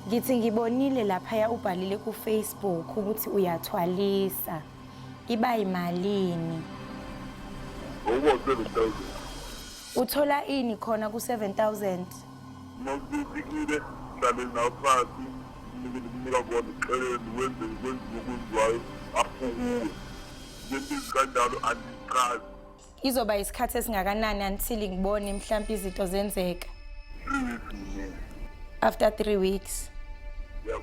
Ngithi ngibonile lapha ubhalile ku Facebook ukuthi uyathwalisa. Iba imalini? Over 7,000. Uthola ini khona ku 7,000? Mawufikile hlale naphansi nginika kona ixele wenze ukuzwayo afukuwe. Njengoba kanjalo andiqhazi. Izoba isikhathi esingakanani until ngibone mhlawumbe izinto zenzeka? After 3 weeks. Yeah,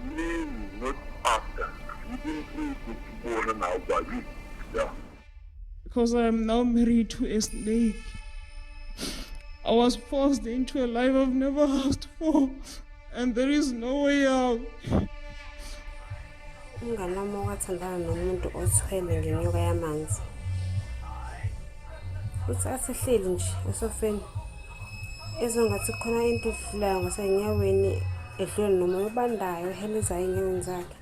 not after. You didn't see now, but yeah. Because I am now married to a snake. I was forced into a life I've never asked for, and there is no way out. Umngani wami owathandana nomuntu othwele ngenyoka yamanzi. Uthi asihleli nje esofeni. Ezongathi khona into edlulayo ngasenyaweni edlule noma ubandayo ehelezayo enyaweni zakhe.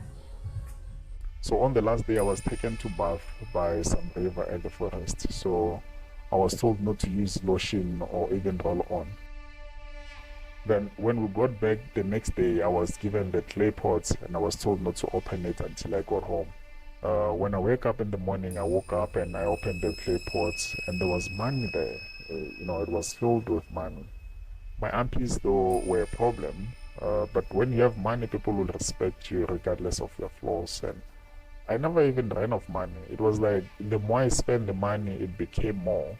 So on the last day I was taken to bath by some river at the forest. So I was told not to use lotion or even roll on. Then when we got back the next day, I was given the clay pots and I was told not to open it until I got home. When I wake up in the morning, I woke up and I opened the clay pots and there was money there. It was filled with money. My aunties though were a problem, but when you have money, people will respect you regardless of your flaws. And I never even ran off money. It was like the more I spent the money, it became more.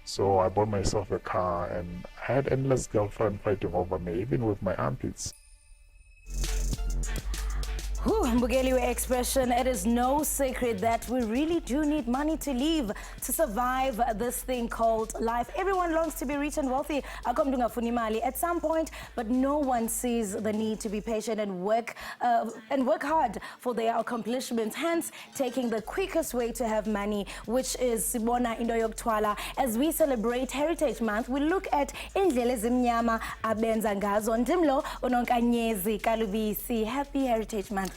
So I bought myself a car and I had endless girlfriends fighting over me, even with my armpits. Mbugeli expression, it is no secret that we really do need money to live, to survive this thing called life. Everyone longs to be rich and wealthy at some point, but no one sees the need to be patient and work hard for their accomplishments, hence taking the quickest way to have money, which is Sibona into Ukuthwala. As we celebrate Heritage Month, we look at indlela ezimnyama abenza ngazo. Ndimlo unonkanyezi kalubisi. Happy Heritage Month.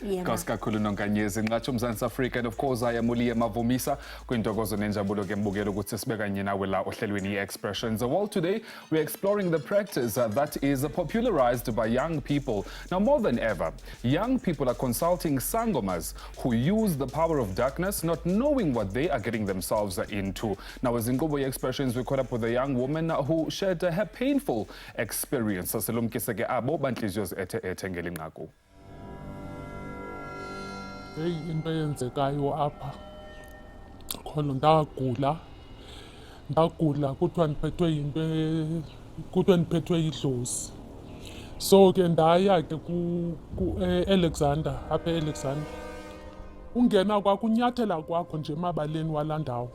Kakhulu nonkanyezi ngatsho uMzantsi Africa, and of course I am Uliye Mavumisa kwintokozo nenjabulo ke mbukelo ukuthi sibeka nye nawe la ohlelweni expressions. Well, today we're exploring the practice that is popularized by young people. Now more than ever, young people are consulting sangomas who use the power of darkness, not knowing what they are getting themselves into. Now as in Ngobo expressions, we caught up with a young woman who shared her painful experience. Saselumkise ke abo bantliziyos ethe ngelinqaku. Hey, into eyenzekayo apha khona ndagula kuthiwa ndiphethwe idlozi. So ke ndaya ke ku Alexander apha eAlexander. Ungena kwakho unyathela kwakho nje emabaleni wala ndawo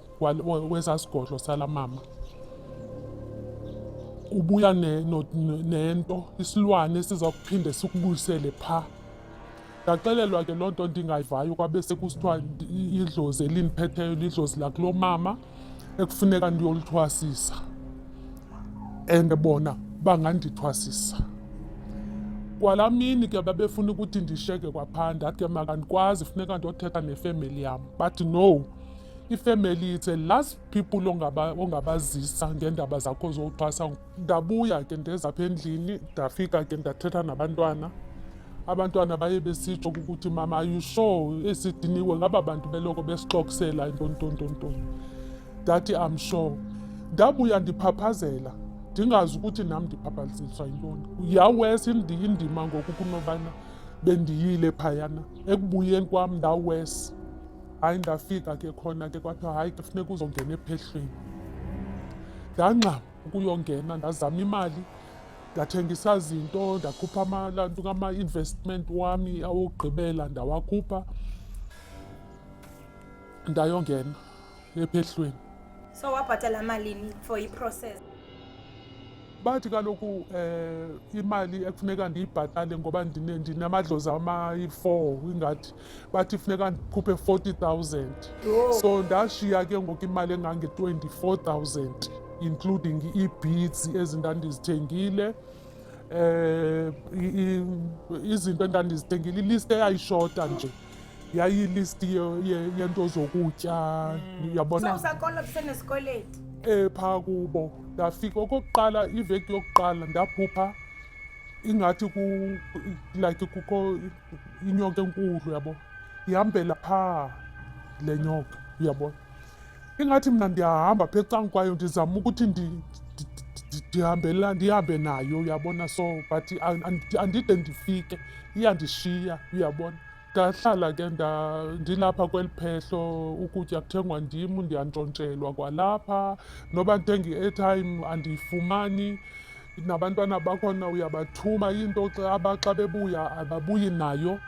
wesasigodlo sala mama. Ubuya nento isilwane sizokuphinde sikubuyisele pha. Ndaxelelwa ke loo nto ndingayivayo kwabe sekusithiwa idlozi elindiphetheyo lidlozi lakulo mama ekufuneka ndiyolithwasisa, and bona bangandithwasisa. Kwalaa mini ke babefuna ukuthi ndishiyeke kwaphaa, ndathi ke makandikwazi funeka ndiyothetha nefemeli yam. But no, ifemeli it's the last people ongabazisa ngeendaba zakho zokuthwasa. Ndabuya ke ndeza apha endlini, ndafika ke ndathetha nabantwana. Abantwana baye besitsho ukuthi mama, are you sure esidiniwe ngaba bantu beloko besixoxela intontontonton? Ndathi I'm sure. Ndabuya ndiphaphazela ndingazi ukuthi nam ndiphaphaziswa yintoni. Yawesa indima ngoku kunobana bendiyile phayana. Ekubuyeni kwam ndawesa. Hayi ndafika ke khona ke kwathiwa hayi ke funeka uzongena ephehlweni. Ndangxama ukuyongena, ndazama imali. Ndathengisa zinto, ndakhupha ama-investment wami awokugqibela ndawakhupha. Ndayongena ephehlweni. So wabhatala malini for i-process? bathi kaloku imali ekufuneka ndiyibhatale ngoba ndinamadlozi amayi-4 ingathi bathi funeka ndikhuphe 40,000. So ndashiya ke ngoku imali engange-24,000 including ii-beads ezindandizithengile, izinto endandizithengile. Ilist eyayishota nje yayilist yento zokutya, uyabona. So usaqonda usenesikweleti? Phaa kubo ndafika okokuqala, iveki yokuqala ndaphupha ingathi like kukho inyoka enkulu, uyabo, ihambela phaa le nyoka, uyabona. Ingathi mna ndiyahamba apha ecang'kwayo kwayo ndizama ukuthi ndihambe nayo, uyabona. So but andide ndifike, iyandishiya, uyabona. Ndahlala ke ndilapha kweli phehlo, ukutya kuthengwa ndim, ndiyantshontshelwa kwalapha. Noba ndithenga i-airtime andiyifumani, nabantwana bakhona uyabathuma into xa bebuya ababuyi nayo.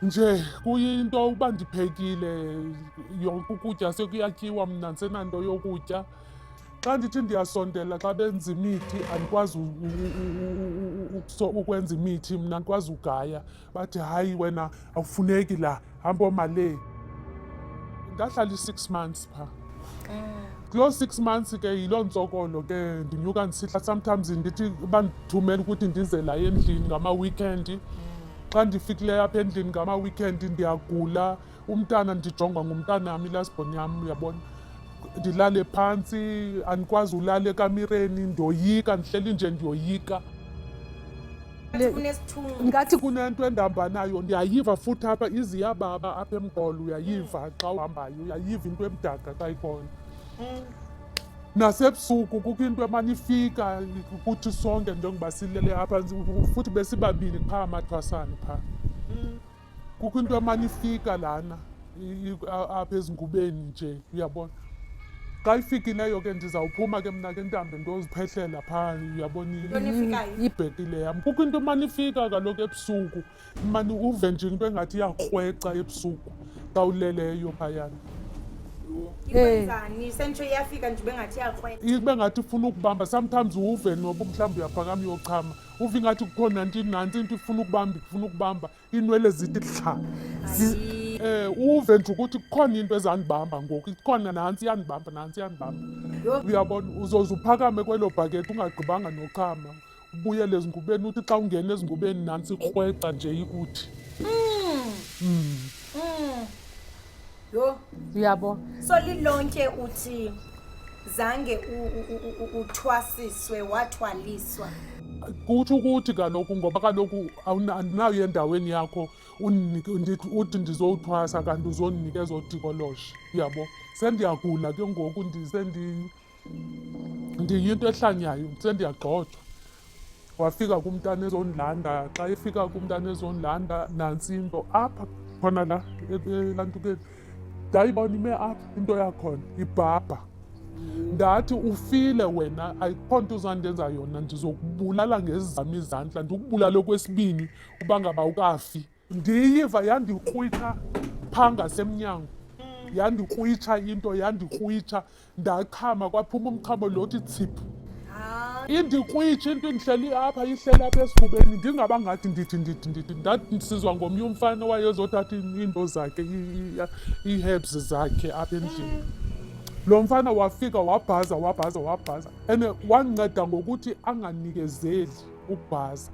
Nje kuyinto uba ndiphekile yonke ukutya sekuyatyiwa, mna ndisenanto yokutya. Xa ndithi ndiyasondela xa benza imithi andikwazi ukwenza imithi, mna andikwazi ugaya. Bathi hayi wena awufuneki la, hamba oma le. Ndahlala i-6 months phaa. Kuloo 6 months ke yiloo ntsokolo ke ndinyuka ndisihla. Sometimes ndithi bandithumela ukuthi ndize la endlini ngama-weekend. Xa ndifikileyo apha endlini ngama-weekend ndiyagula, umntana ndijongwa ngumntanam, ilasbhoni yam, uyabona. Ndilale phantsi, andikwazi ulala ekamireni, ndoyika, ndihleli nje ndiyoyika. Ngathi kunento endihamba nayo, ndiyayiva futhi apha iziyababa apha emqolo, uyayiva xa uhambayo, uyayiva into emdaka xa ikhona. Nasebusuku kukho into emane ifika kuthi sonke njengoba silele apha, futhi besibabini phaa amathwasane phaa. Kukho into emane ifika lana apha ezingubeni nje, uyabona. Xa ifikileyo ke ndizawuphuma ke mna ke ndihambe ndiyoziphehlela phaa, uyabona, ibhekile yam. Kukho into emane ifika kaloku ebusuku, imane uve nje into engathi iyakrweca ebusuku xa uleleyo phayana. Ikwenzani? Sentsho iyafika nje bengathi iyakrweca. Ibe ngathi ifuna ukubamba. Sometimes uve noba mhlawumbi uyaphakama uyochama, uve ingathi kukhona nantsi into ifuna ukubamba, iinwele zithi hla. Uve nje ukuthi kukhona into ezandibamba ngoku, ikhona nantsi iyandibamba. Uyabona, uzoze uphakame kwelo bhakethi ungagqibanga nochama, ubuyele ezingubeni, uthi xa ungena ezingubeni nantsi ikrweca nje ikuthi. Yho, Uyabo. so lilonke uthi zange uthwasiswe, wathwaliswa? Kutsho ukuthi kaloku ngoba kaloku andinayo endaweni yakho uthi ndizowuthwasa kanti uzondinikeza otikoloshe, uyabo. Sendiyagula ke ngoku, ndiyinto ehlanyayo, sendiyagxothwa. Wafika kumntana ezondilanda, xa efika kumntana ezondilanda nantsi into apha khona la elantukeni. Ndayibona ime apha into yakhona, ibhabha. Ndathi ufile wena, ayikho nto uzandenza yona, ndizokubulala ngezizam izandla, ndikubulale okwesibini uba ngaba ukafi. Ndiyiva yandikrwitsha phaa ngasemnyango, yandikrwitsha into, yandikrwitsha. Ndachama, kwaphuma umchamo lothi tsiphu. Indikrwitsha into, ndihleli apha, ihleli apha esifubeni, ndingaba ngathi ndithi. Ndasizwa ngomnye umfana wayezothatha iinto zakhe, ii-herbs zakhe apha endlini. Lo mfana wafika wabhaza and wandinceda ngokuthi anganikezeli ukubhaza.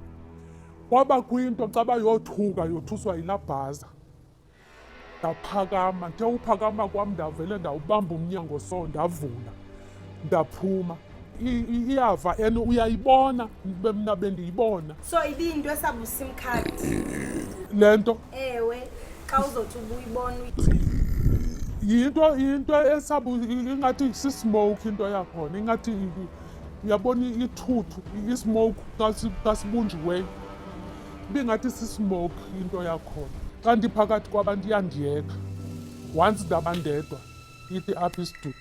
Kwabakho into xa bayothuka yothuswa yilaa bhaza. Ndaphakama, ndithe uphakama kwam ndavele ndawubamba umnyango so ndavula, ndaphuma. Iyava and uyayibona, mna bendiyibona. So ibiyinto esabusim card? Le nto? Ewe, xa uzothi ubuyibona yinto ingathi sismoke into yakhona, ingathi uyabona ithuthu, ismoke kasibunjiweyo. Ibingathi sismoke into yakhona. Xa ndiphakathi kwabantu iyandiyeka. Once ndaba ndedwa, ithi apha isidudu.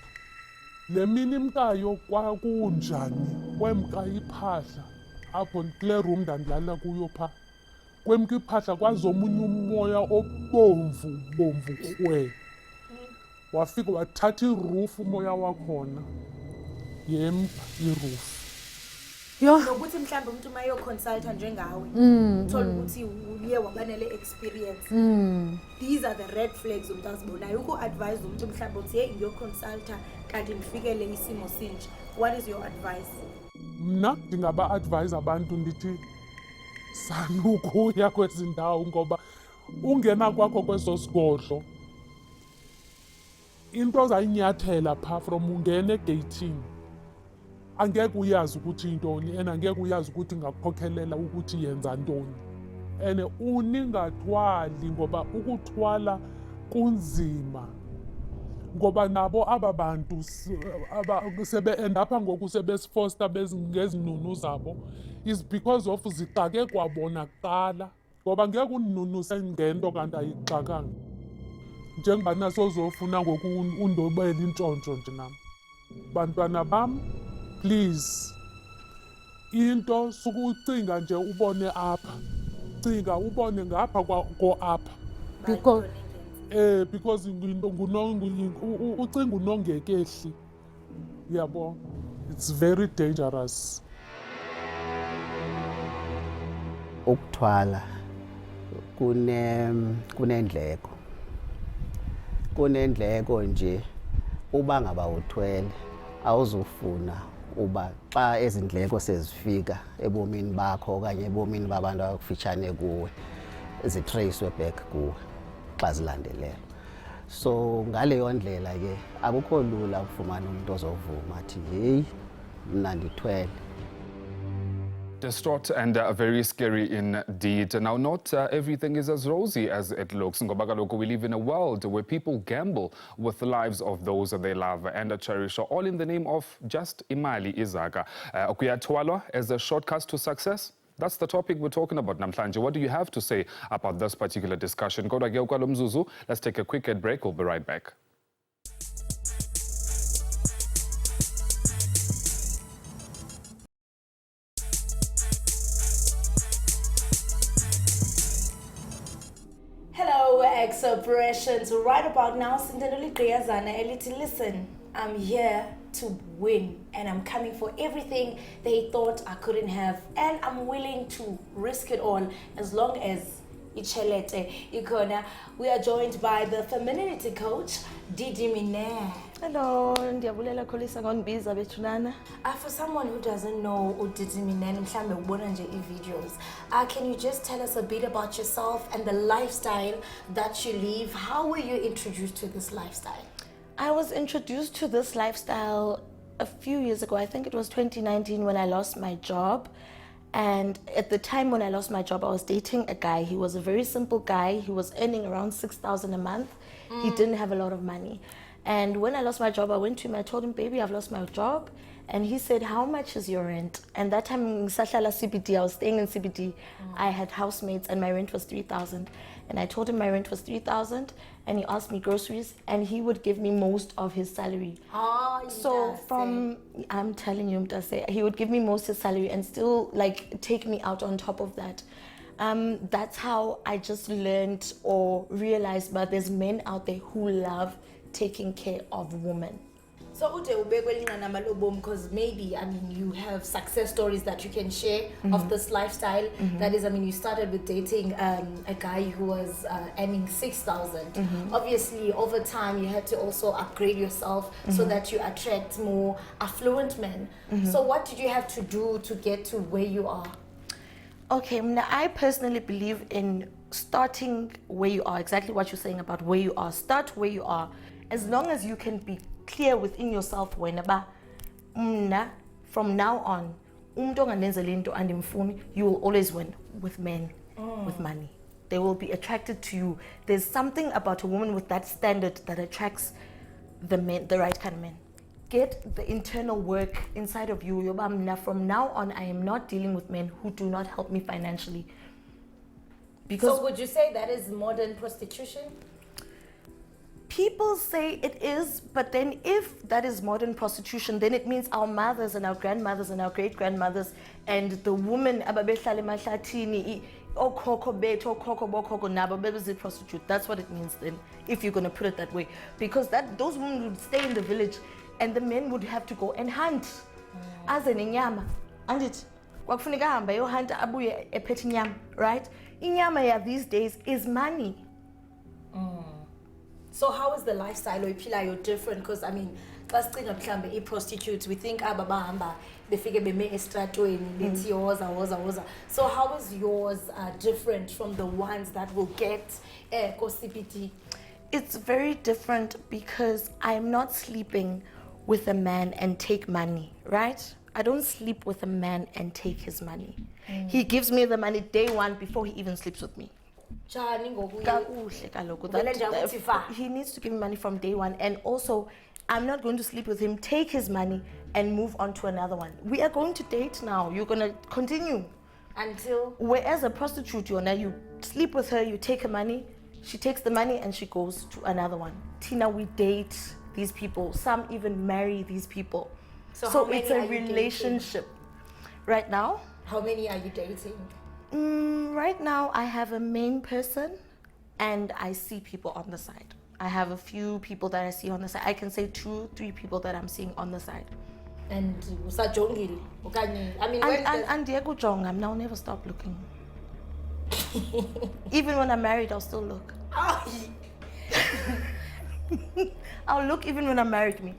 Le mini imkayo kwakunjani, kwemka iphahla apho kule room ndandilala kuyo phaa. Kwemka iphahla kwazomunye umoya obomvu krwe. Wafika wathatha irufu umoya wakhona, yemka irufu. Yo. nokuthi mhlawumbe umuntu uma yoconsulta njengawe uthola ukuthi uye waba nele experience. These are the red flags umuntu azibonayo. Uku-advise umuntu mhlawumbe uthi hey ngiyoconsulta kanti ngifikele isimo sinje. What is your advice? Mna ndingaba-advise abantu ndithi sanukuya kwezi ndawo ngoba ungena kwakho kweso sigodlo into ozayinyathela phaa from ungena egeyithini angeke uyazi ukuthi yintoni and angeke uyazi ukuthi ingakukhokhelela ukuthi yenza ntoni and uningathwali ngoba ukuthwala kunzima ngoba nabo aba bantu sebe-endapha ngoku sebesifosta ngezinunu zabo is because of zixake kwabona kuqala ngoba ngeke undinunuse ngento kanti ayixakanga njengoba nasozofuna ngoku undobela intshontsho nje nam. Bantwana bam, please, into sukucinga nje ubone apha, cinga ubone ngapha ko-apha because ucinga unongekehli, yabo, it's very dangerous. Ukuthwala kunendleko. Kunendleko nje uba ngaba uthwele awuzufuna uba xa ezindleko sezifika ebomini bakho okanye ebomini babantu abakufitshane kuwe zitracewe back kuwe xa zilandelelwa. So ngaleyo ndlela ke akukho lula ukufumana umuntu ozovuma athi hey mna ndithwele. Distraught and very scary indeed. Now, not everything is as rosy as it looks. Ngoba kaloku we live in a world where people gamble with the lives of those they love and cherish, all in the name of just imali izaka. Ukuthwala as a shortcut to success? That's the topic we're talking about namhlanje. What do you have to say about this particular discussion? Kodwa ke ukwalo mzuzu, let's take a quick ad break. We'll be right back. Expressions right about now. Listen, I'm here to win and I'm coming for everything they thought I couldn't have, and I'm willing to risk it all as long as ichelete ikona. We are joined by the femininity coach Didi Mine. Hello, ndiyabulela Kholisa ngondibiza bethunana. For someone who doesn't know uDidi Mine, mhlambe ubona nje videos, can you just tell us a bit about yourself and the lifestyle that you live? How were you introduced to this lifestyle? I was introduced to this lifestyle a few years ago. I think it was 2019 when I lost my job. And at the time when I lost my job, I was dating a guy. He was a very simple guy. He was earning around 6,000 a month. He didn't have a lot of money. And when I lost my job, I went to him, I told him, baby, I've lost my job. And he said, how much is your rent? And that time in Sahlala CBD, I was staying in CBD. I had housemates and my rent was 3,000. And I told him my rent was 3,000 and he asked me groceries and he would give me most of his salary. So I'm telling you, he would give me most of his salary and still like take me out on top of that. That's how I just learned or realized, but there's men out there who love taking care of women. So because maybe, I mean, you have success stories that you can share of this lifestyle. That is, I mean, you started with dating a guy who was earning 6,000. Obviously, over time, you had to also upgrade yourself so that you attract more affluent men. So what did you have to do to get to where you are? Okay, I personally believe in starting where you are, exactly what you're saying about where you are. Start where you are. As long as you can be clear within yourself whenever from now on you will always win with men with money. They will be attracted to you. There's something about a woman with that standard that attracts the men, the right kind of men. Get the internal work inside of you. From now on, I am not dealing with men who do not help me financially. Because so would you say that is modern prostitution? People say it is, but then if that is modern prostitution, then it means our mothers and our grandmothers and our great-grandmothers and the women prostitute. That's what it means then, if you're going to put it that way. Because those women would stay in the village and the men would have to go and hunt as an inyama. Andithi kwakufuneka ahambe ayohanta abuye ephethe inyama, right? Inyama ya these days is money. So how is the lifestyle oyiphilayo different? Because I mean, xa sicinga mhlambe i-prostitutes, we think aba bahamba befike beme estratweni bethi woza. So how is yours different from the ones that will get ko-CPT? It's very different because I'm not sleeping with a man and take money, right? I don't sleep with a man and take his money. He gives me the money day one before he even sleeps with me. Njani ngoku? Kakuhle kaloku. Uvele nje akuthi fa. He needs to give me money from day one, and also I'm not going to sleep with him, take his money and move on to another one. We are going to date now. You're going to continue. Until? Whereas a prostitute, you sleep with her, you take her money, she takes the money and she goes to another one. Tina, we date these people. Some even marry these people. So it's a relationship. Right now? How many are you dating? Right now, I have a main person and I see people on the side. I have a few people that I see on the side. I can say 2-3 people that I'm seeing on the side. And usajongile okanye I mean and Diego Jong, I'll never stop looking. Even when I'm married, I'll still look. I'll look even when I'm married.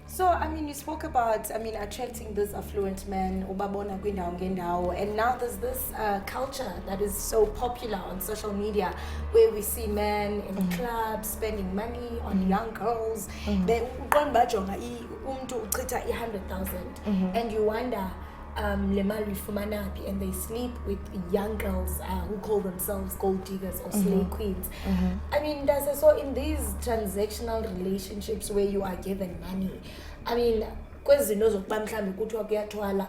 So, I mean, you spoke about, attracting this affluent men, ubabona kwindawo ngendawo, and now there's this culture that is so popular on social media where we see men in clubs spending money on young girls. Uqonda bajonga umuntu uchitha 100,000 and you wonder le mali uyifumana phi, and they sleep with young girls who call themselves gold diggers or slave queens. I mean, so in these transactional relationships where you are given money, I mean, kwezinto zokuba mhlambe kuthiwa kuyathwala,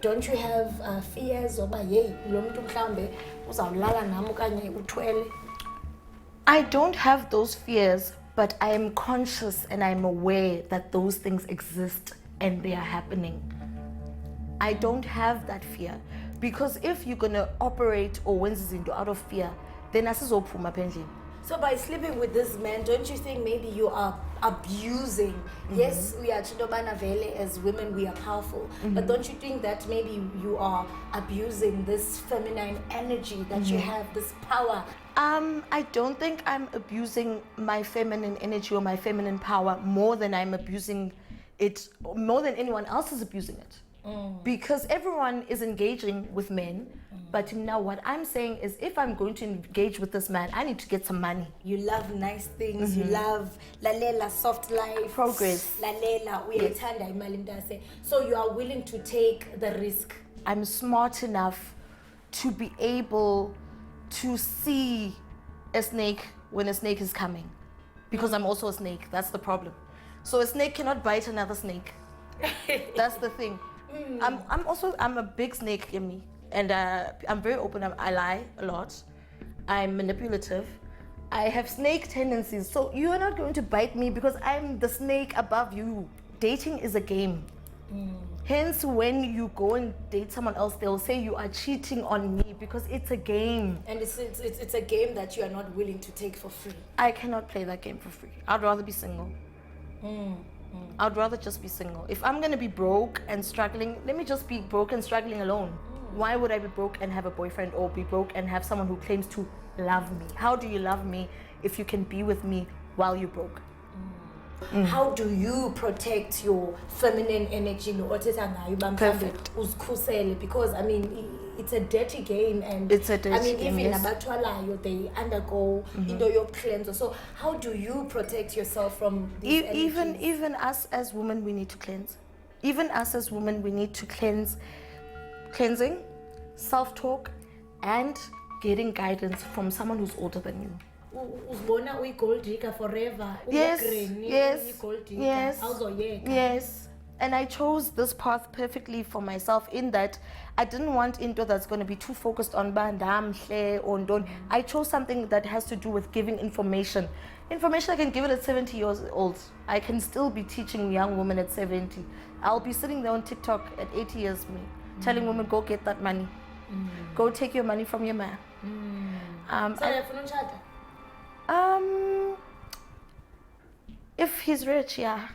don't you have fears oba hey lo muntu mhlambe uzawulala nami okanye uthwele? I don't have those fears, but I am conscious and I'm aware that those things exist and they are happening. I don't have that fear, because if you're gonna operate or wenza izinto out of fear, then asizophuma pendlini. So by sleeping with this man, don't you think maybe you are abusing? Yes, we are chidobana vele, as women we are powerful, but don't you think that maybe you are abusing this feminine energy that you have, this power? I don't think I'm abusing my feminine energy or my feminine power more than I'm abusing it, more than anyone else is abusing it. Because everyone is engaging with men, but now what I'm saying is, if I'm going to engage with this man, I need to get some money. You love nice things, you love lalela, soft life, progress, lalela, uyayithanda imali mntase. So you are willing to take the risk. I'm smart enough to be able to see a snake when a snake is coming, because I'm also a snake. That's the problem. So a snake cannot bite another snake. That's the thing. I'm a big snake in me, and I'm very open. I lie a lot. I'm manipulative. I have snake tendencies. So you are not going to bite me because I'm the snake above you. Dating is a game. Hence, when you go and date someone else, they'll say you are cheating on me because it's a game. And it's a game that you are not willing to take for free. I cannot play that game for free. I'd rather be single. I'd rather just be single. If I'm gonna be broke and struggling, let me just be broke and struggling alone. Why would I be broke and have a boyfriend, or be broke and have someone who claims to love me? How do you love me if you can be with me while you're broke? How do you protect your feminine energy? Perfect. Because I mean, it's a dirty game, and it's a dirty I mean, game, even yes. Abatwalayo, they undergo your cleanser. So how do you protect yourself from these energies? Even us as women, we need to cleanse. Even us as women, we need to cleansing, self-talk, and getting guidance from someone who's older than you. Uzibona uyi-gold digger forever. Yes. And I chose this path perfectly for myself, in that I didn't want into that's going to be too focused on bandamhle or don. I chose something that has to do with giving information. Information I can give it at 70 years old. I can still be teaching young women at 70. I'll be sitting there on TikTok at 80 years, telling women, go get that money. Go take your money from your man. If he's rich, yeah.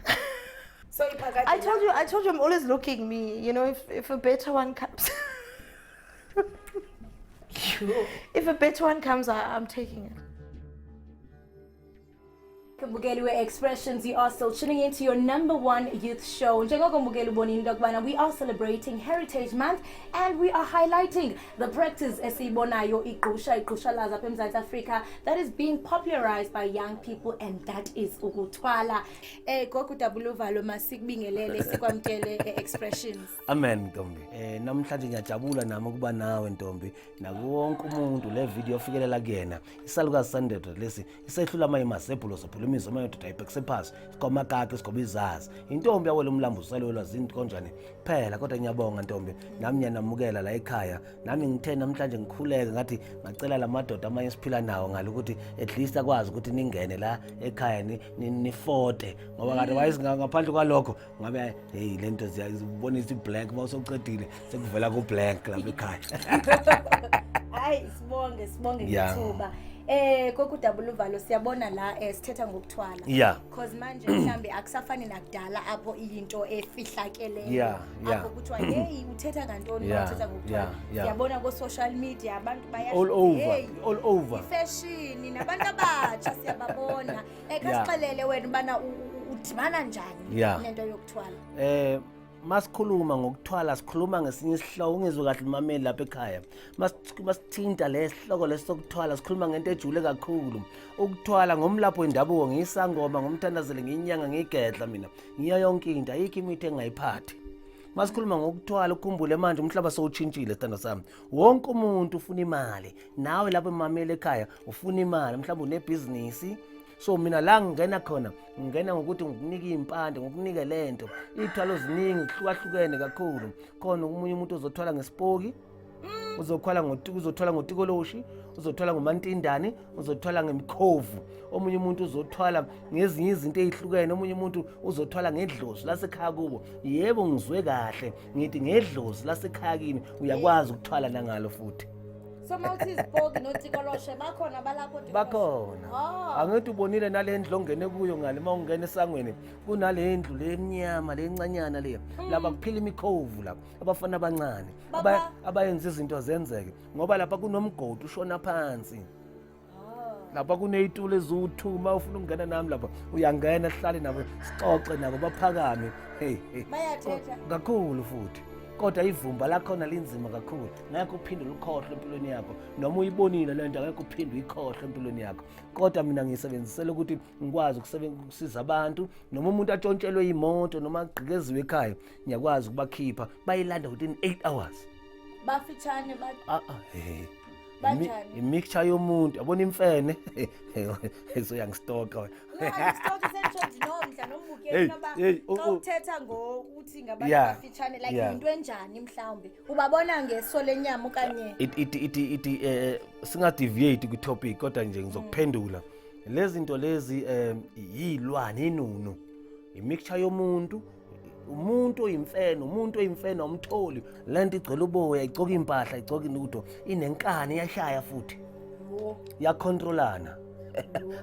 So I told you I'm always looking me. You know, if a better one comes, if a better one comes, I'm taking it. Mbukeli Expressions, you are still tuning into your #1 youth show. Njengoko Mbukeli ubonile into yokubana we are celebrating Heritage Month and we are highlighting the practice esiyibonayo igqusha laza apha eMzantsi Afrika that is being popularized by young people, and that is ukuthwala. Gogo Dabuluvalo masikubingelele sikwamkele Expressions. Amen Ntombi. Namhlanje ngiyajabula nami ukuba nawe Ntombi, nakuwonke umuntu le video ofikelela kuyena. Isalukazi Sandedwa lesi isehlula amayimazebhulo sophula imizwa mayododa ayibhekise phasi sikomakake sikoba izazi intombi yawela umlambo usalwelwa zinto konjani phela. Kodwa ngiyabonga Ntombi, nami ngiyanamukela la ekhaya, nami ngithe namhlanje ngikhuleke ngathi ngacela lamadoda amanye siphila nawo ngalo ukuthi at least akwazi ukuthi ningene la ekhaya nifote, ngoba kade wayesinga ngaphandle kwalokho ngabe hey lento ziyabonisa iblank mawusoqedile sekuvela ku blank la ekhaya. Hayi sibonge ngithuba. Gogo Dabuluvalo siyabona la sithetha ngokuthwala. Yeah. Because manje mhlambe akusafani nakudala apho into efihlakeleyo. Yeah. Apho kuthiwa hey uthetha ngantoni uthetha ngokuthwala. Siyabona ko social media abantu bayasho all over. Fashion nabantu abatsha siyababona. Kasixelele wena bana udibana njani nento yokuthwala. Masikhuluma ngokuthwala sikhuluma ngesinye isihloko ungizwe kahle umameli lapha ekhaya. Masithinta lesihloko lesokuthwala sikhuluma ngento ejule kakhulu. Ukuthwala ngomlapho wendabuko ngiyisangoma ngomthandazeli ngiyinyanga ngigedla mina. Ngiya yonke into ayikho imithi engayiphathi. Masikhuluma ngokuthwala ukukhumbule manje umhlaba sowutshintshile sithando sami. Wonke umuntu ufuna imali. Nawe lapha emameli ekhaya ufuna imali. Mhlawumbe unebusiness. So mina la ngingena khona ngingena ngokuthi ngikunike impande ngokunike lento ithwalo ziningi kuhlukahlukene kakhulu. Khona umunye umuntu uzothwala ngesipoki, uzothwala ngotikoloshi, uzothwala ngomantindane, uzothwala ngemkhovu. Omunye umuntu uzothwala ngezinye izinto ezihlukene, omunye umuntu uzothwala ngedlozi lasekhaya kubo. Yebo ngizwe kahle ngithi ngedlozi lasekhaya kimi uyakwazi ukuthwala nangalo futhi. So mawuthi izipoki notikoloshe bakhona balapho bakhona. Angithi ubonile nale ndlu ongene kuyo ngale mawungena esangweni kunale ndlu lemnyama lencanyana le lapha kuphila imikhovu lapha abafana abancane abayenza izinto zenzeke ngoba lapha kunomgodi ushona phansi. Lapha kunezitulo eziwu2 ufuna ukungena nami lapha uyangena sihlale nabo sixoxe nabo baphakame. Bayathetha kakhulu futhi. Kodwa ivumba lakhona linzima kakhulu. Ngeke uphinde ukhohle empilweni yakho. Noma uyibonile lento ngeke uphinde uyikhohle empilweni yakho. Kodwa mina ngisebenzisela ukuthi ngikwazi ukusiza abantu noma umuntu atshontshelwe imoto noma agqikeziwe ekhaya ngiyakwazi ukubakhipha bayilanda within 8 hours. Bafitshane imixture yomuntu yabona imfene so yangistoka wena. Uthetha ngokuthi ngabantu bafitshane like into enjani mhlawumbe ubabona ngeso lenyama okanye singadeviate ku topic kodwa nje ngizokuphendula lezi zinto lezi yilwane inunu imixture yomuntu umuntu oyimfene umtholi lento igcela uboya igcoka impahla igcoka inudo inenkani yashaya futhi yakontrolana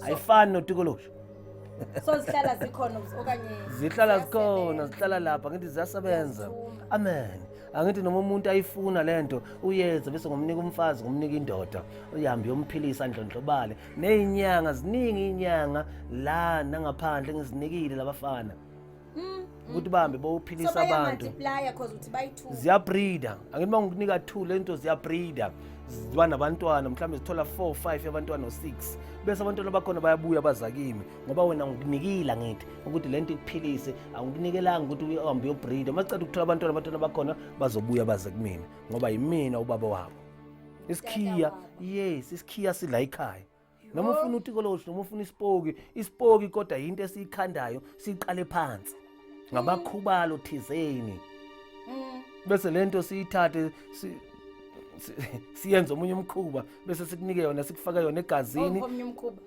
ayifani notikoloshi. So zihlala zikhona okanye zihlala lapha ngithi ziyasebenza. Amen. Angithi noma umuntu ayifuna lento uyenza bese ngomnika umfazi ngomnika indoda uyahambe yomphilisa ndlondlobale nezinyanga ziningi inyanga la nangaphandle ngizinikile labafana ukuthi bahambe bawuphilisa abantu. So bayamultiply because uthi bayi2 ziyabreeder. Angithi mangikunika 2 lento ziyabreeder ziba nabantwana mhlawumbe zithola 4 5 yabantwana no6 bese abantwana bakhona bayabuya bazakimi ngoba wena ngikunikila ngithi ukuthi lento ikuphilise angikunikelanga ukuthi uhambe uyobreeder masicela ukuthola abantwana bakhona bazobuya baze kumina ngoba yimina ubaba wabo. Isikhiya isikhiya sila ekhaya noma ufuna utikoloshi noma ufuna isipoki kodwa into esiyikhandayo siqale phansi ngabakhubalo thizeni bese lento siyithathe siyenza omunye umkhuba bese sikunike yona sikufaka yona egazini omunye umkhuba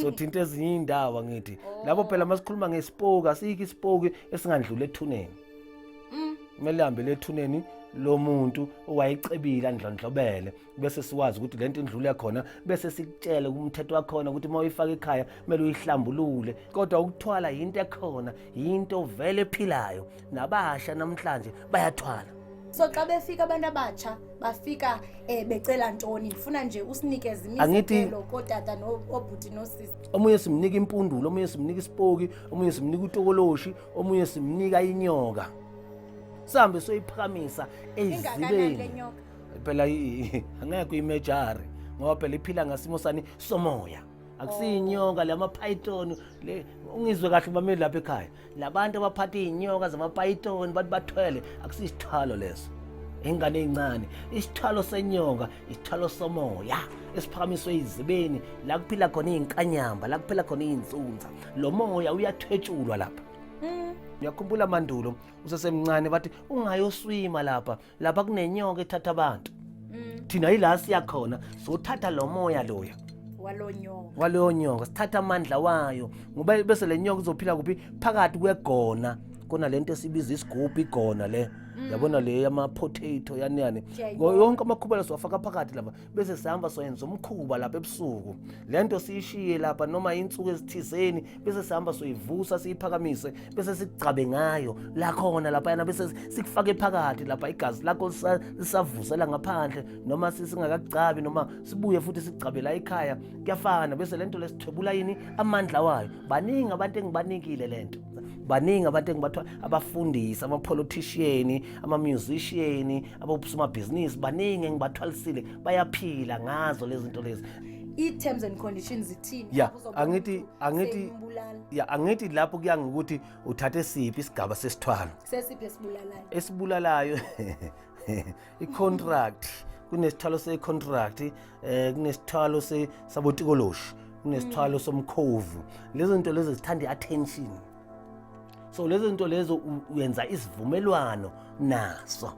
so thinta ezinye indawo ngithi lapho phela masikhuluma ngesipoki asikho isipoki esingandlula ethuneni kumele hambe lethuneni lo muntu owayecebile andlondlobele bese siwazi ukuthi lento indlule khona bese sikutshele umthetho wakhona ukuthi uma uyifaka ekhaya kumele uyihlambulule kodwa ukuthwala into ekhona into vele ephilayo nabasha namhlanje bayathwala. So xa befika abantu abatsha bafika becela ntoni ngifuna nje usinikeze Angithi- imizekelo kotata obhuti nosisi. Omunye simnika impundulo, omunye simnika isipoki, omunye simnika utokoloshi, omunye simnika inyoka. Sambe soyiphakamisa Ingakanani le ezibeni. nyoka? Phela angeke imejari ngoba phela iphila ngasimo sani somoya. Akusiyinyonga lamapython le ungizwe kahle bameli lapha ekhaya. Labantu abaphatha izinyoka zamapython bathi bathwele akusisithalo leso. Ingane ezincane isithalo senyonga isithalo somoya esiphakamiswe izibeni la kuphila khona izinkanyamba la kuphila khona izinsunza lo moya uyathwetshulwa lapha. Ngiyakhumbula mandulo usesemncane bathi ungayoswima lapha kunenyoka ethatha abantu. Thina yila siyakhona sothatha lo moya loya waloyo nyoka sithatha amandla wayo ngoba bese le nyoka izophila kuphi phakathi kwegona kona lento esibiza isigubhu igona le yabona le yama potato yani yonke amakhubela siwafaka phakathi lapha bese sihamba soyenza umkhuba lapha ebusuku lento siyishiye lapha noma insuku ezithizeni bese sihamba soyivusa siyiphakamise bese sigcabe ngayo la khona lapha yana bese sikufake phakathi lapha igazi lakho lisavusela ngaphandle noma sisingakagcabi noma sibuye futhi sigcabe la ekhaya kuyafana bese lento lesithwebula yini amandla wayo baningi abantu engibanikile lento baningi abantu engibathwa abafundisi ama-politician ama-musician abosomabhizinisi baningi engibathwalisile bayaphila ngazo lezi zinto lezi. I-terms and conditions zithini? Yeah, angithi lapho kuya ngokuthi uthathe siphi isigaba sesithwalo sesiphi esibulalayo i-contract kunesithwalo se-contract kunesithwalo sabotikoloshi kunesithwalo somkhovu lezi zinto lezi zithanda i-attention. So lezi zinto lezo uyenza isivumelwano naso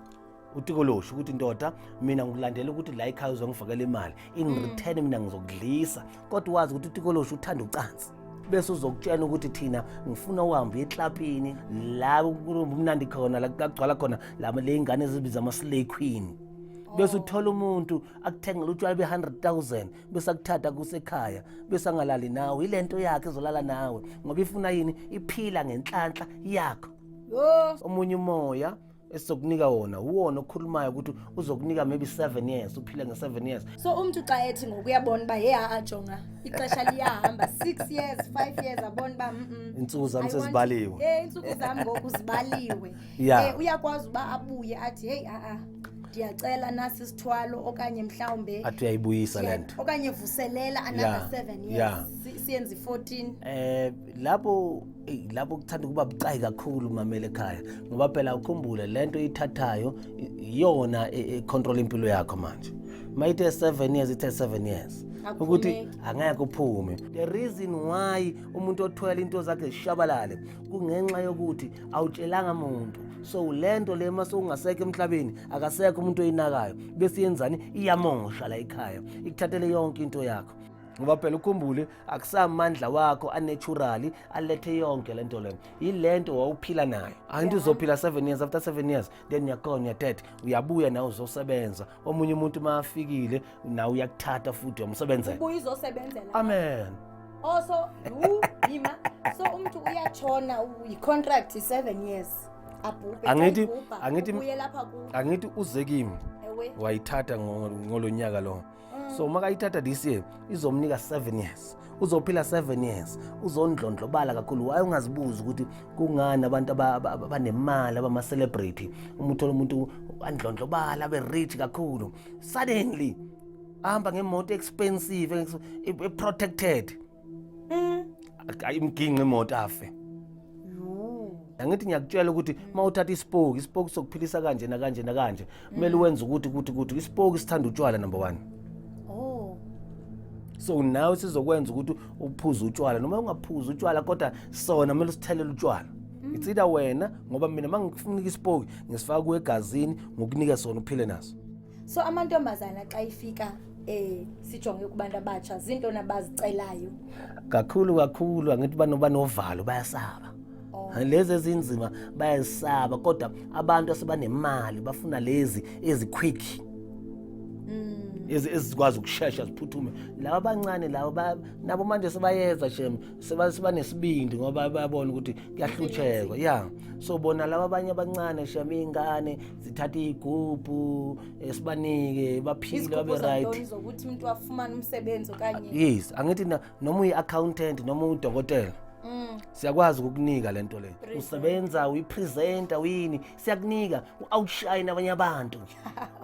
utikoloshi ukuthi ndoda mina ngikulandela ukuthi la ekhaya uzongifakela imali in return mina ngizokudlisa kodwa wazi ukuthi utikoloshi uthanda ucansi bese uzokutshela ukuthi thina ngifuna uhambe eklapini la kumnandi khona la kugcwala khona le ingane ezibiza ama-slay queen bese uthola umuntu akuthengela utshwala be-100,000 bese akuthatha kusekhaya bese angalali nawe ilento yakhe ezolala nawe ngoba ifuna yini iphila ngenhlanhla yakho. Omunye umoya esizokunika wona uwona okhulumayo ukuthi uzokunika maybe 7 years uphile nge7 years. So umuntu xa ethi ngokuyabona ba ajonga ixesha liyahamba 6 years 5 years abona ba insuku zami sezibaliwe insuku zami ngoku zibaliwe uyakwazi uba abuye athi hey ndiyacela nasi isithwalo okanye mhlawumbe athi uyayibuyisa lento okanye vuselela another 7 years siyenze 14 lapho kuthanda ukuba bucayi kakhulu mamele ekhaya ngoba phela ukhumbule lento ithathayo iyona control impilo yakho manje mayithe 7 years ithe 7 years ukuthi angeke uphume. The reason why umuntu othwele into zakhe zishabalale kungenxa yokuthi awutshelanga umuntu so lento le mase ungasekho emhlabeni akasekho umuntu oyinakayo bese yenzani iyamosha la ekhaya ikuthathele yonke into yakho ngoba phela ukhumbule akusamandla wakho unnatural alethe yonke lento le yilento wawuphila nayo angithi uzophila 7 years after 7 years then uyagona uyadead uyabuya nawe uzosebenza omunye umuntu mafikile nawe uyakuthatha futhi uyamsebenzela ubuye uzosebenzela amen also yima so umuntu uyatshona i-contract 7 years angithi uze kimi wayithatha ngolonyaka lo so makayithatha this year izomnika 7 years uzophila 7 years uzondlondlobala kakhulu waye ungazibuza ukuthi kungani abantu abanemali abama-celebrity umuntu andlondlobala abe rich kakhulu suddenly ahamba ngemoto expensive protected imginqe imoto afe. Angithi ngiyakutshela ukuthi mawuthatha isipoki sokuphilisa kanje nakanje kumele uwenze ukuthi isipoki sithanda utshwala number 1. So now sizokwenza ukuthi uphuze utshwala noma ungaphuza utshwala kodwa sona kumele sithelele utshwala. It's either wena ngoba mina mangikufunika isipoki ngisifaka kuegazini ngokunika sona uphile naso. So amantombazana xa ifika sijonge kubantu abatsha zinto nabazicelayo kakhulu angithi banovalo bayasaba. lezi ezinzima bayasaba kodwa abantu asebanemali bafuna lezi ezi-quick ezikwazi ukushesha ziphuthume. Laba abancane labo nabo manje sebayenza shem sebanesibindi ngoba bayabona ukuthi kuyahlutshekwa ya. So bona laba abanye abancane shem iy'ngane zithatha iy'gubhu sibanike baphile babe right. Zokuthi umuntu afumane umsebenzi okanye Yes, angithi noma uyi-accountant noma udokotela siyakwazi ukukunika lento le. Usebenza uyipresenter wini siyakunika u-outshine abanye abantu.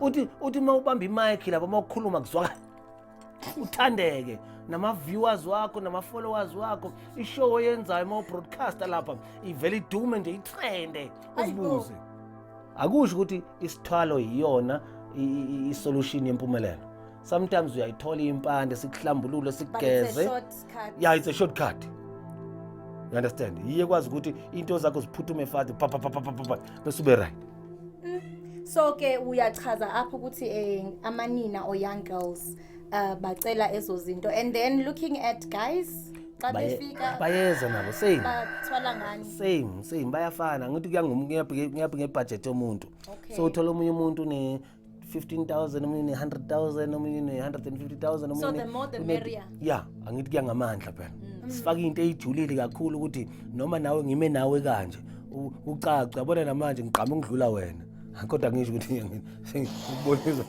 Uthi uma ubamba imic lapha uma ukhuluma kuzwakala uthandeke nama-viewers wakho nama-followers wakho ishow oyenzayo uma ubroadcaster lapha ivele idume nje itrende uzibuze. Akusho ukuthi isithwalo yiyona i-solution yempumelelo. Sometimes uyayithola impande sikuhlambulule sikugeze. Yeah, it's a shortcut. You understand? Yiye kwazi ukuthi into zakho ziphuthume fast bese ube right. So ke uyachaza apho ukuthi amanina or young girls bacela ezo zinto and then looking at guys xa befika bayeza nabo same bathwala ngani same bayafana ngithi kuyabheka ngebudget yomuntu. So uthola omunye umuntu ne 15,000 omunye ne 100,000 omunye ne 150,000 omunye. So the more the merrier. Yeah, angithi kuyangamandla phela. Sifaka into eyijulile kakhulu ukuthi noma nawe ngime nawe kanje ucaca yabona namanje ngiqhama ngidlula wena. Kodwa ngisho ukuthi ngibonisa.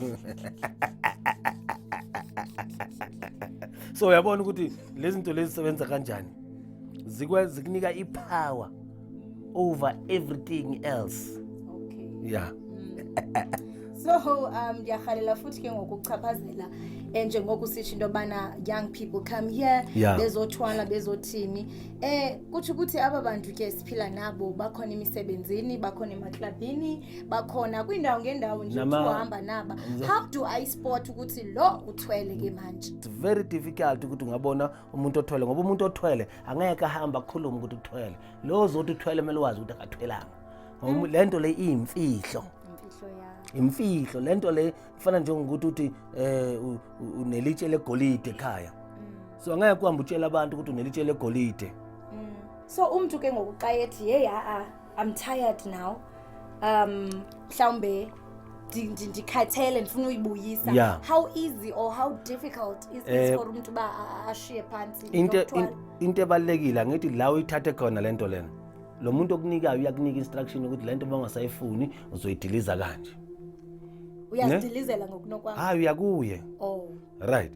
So uyabona ukuthi lezi zinto lezi zisebenza kanjani. Zikwazi kunika ipower over everything else. Okay. Yeah. So ngiyakhalela futhi ke ngokuchaphazela njengokusisho into bana young people come here bezothwala bezothini kuthi ukuthi aba bantu ke siphila nabo bakhona emisebenzini bakhona emaklabini bakhona kwindawo ngendawo nje uhamba naba. How do I spot ukuthi lo uthwele ke manje? It's very difficult ukuthi ungabona umuntu othwele ngoba umuntu othwele angeke ahamba akhuluma ukuthi uthwele. Lo zothi uthwele kumele wazi ukuthi akathwelanga. Ngoba lento le iyimfihlo. Imfihlo lento le kufana njengokuthi uthi unelitshe legolide ekhaya. So angeke kuhamba utshela abantu ukuthi unelitshe legolide. So umuntu ke ngokuqayethi hey I'm tired now. Mhlawumbe ndikhathele ndifuna uyibuyisa. How easy or how difficult is it for umuntu ba ashiye phansi? Into ebalekile ngithi la uyithathe khona lento lena. Lo muntu okunikayo uyakunika instruction ukuthi lento bangasayifuni uzoyidiliza kanje. Uyadilizela ngokunokwakho. Hayi uyakuye. Oh. Right.